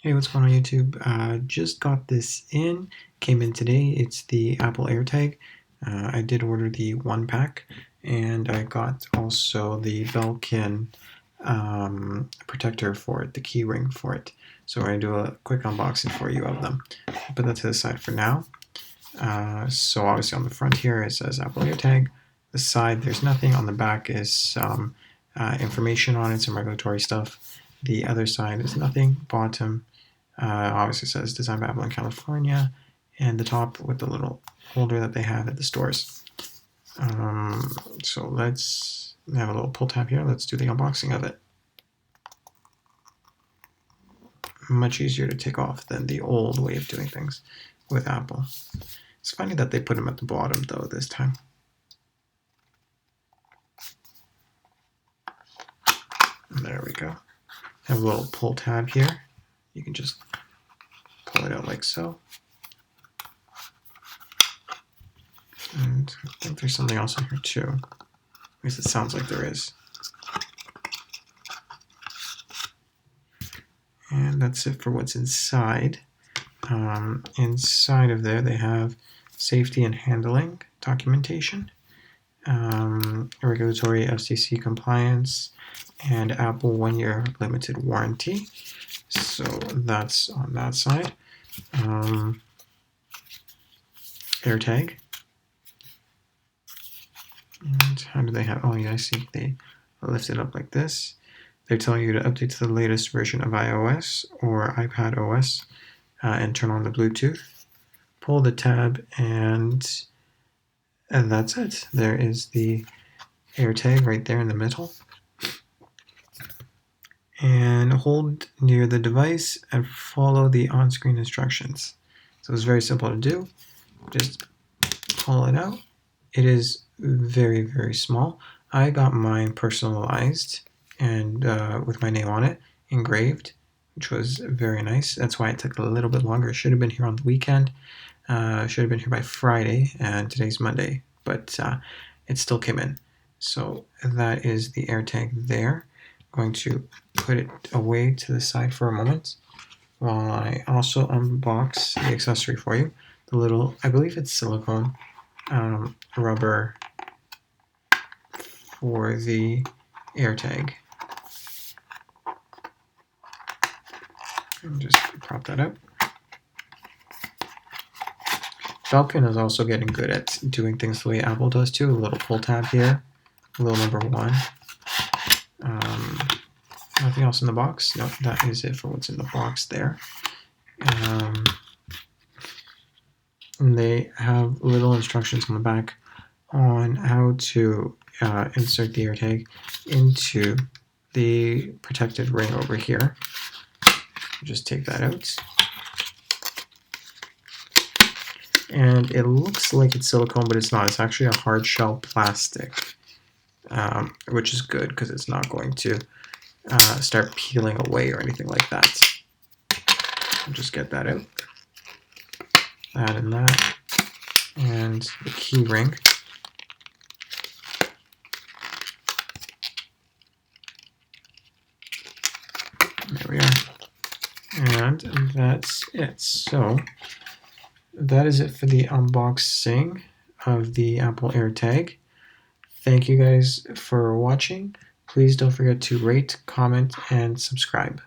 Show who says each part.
Speaker 1: Hey, what's going on YouTube? Just got this in, came in today. It's the Apple Airtag. I did order the 1-pack, and I got also the Belkin protector for it, the key ring for it. So we're going to do a quick unboxing for you of them. I'll put that to the side for now. So obviously on the front here it says Apple Airtag. The side there's nothing. On the back is some information on it, some regulatory stuff. The other side is nothing. Bottom obviously says designed by Apple in California, and the top with the little holder that they have at the stores. So let's have a little pull tab here. Let's do the unboxing of it. Much easier to take off than the old way of doing things with Apple. It's funny that they put them at the bottom though this time. And there we go. Have a little pull tab here. You can just pull it out like so. And I think there's something else in here too. At least it sounds like there is. And that's it for what's inside. Inside of there they have safety and handling documentation, regulatory FCC compliance, and Apple 1-year limited warranty. So that's on that side. Airtag. And how do they have, oh yeah, I see, they lift it up like this. They're telling you to update to the latest version of iOS or iPad OS and turn on the Bluetooth. Pull the tab and that's it. There is the Airtag right there in the middle. And hold near the device and follow the on-screen instructions. So it's very simple to do. Just pull it out. It is very, very small. I got mine personalized and with my name on it, engraved, which was very nice. That's why it took a little bit longer. It should have been here on the weekend. Should have been here by Friday, and today's Monday, but it still came in. So that is the Airtag there. I'm going to put it away to the side for a moment while I also unbox the accessory for you. The little, I believe it's silicone rubber for the Airtag. And just prop that up. Belkin is also getting good at doing things the way Apple does too. A little pull tab here, a little number 1. Nothing else in the box. No, that is it for what's in the box there. And they have little instructions on the back on how to insert the Airtag into the protected ring over here. Just take that out. And it looks like it's silicone, but it's not. It's actually a hard shell plastic, which is good because it's not going to start peeling away or anything like that. I'll just get that out. That and that. And the key ring. There we are. And that's it. So that is it for the unboxing of the Apple Airtag. Thank you guys for watching. Please don't forget to rate, comment, and subscribe.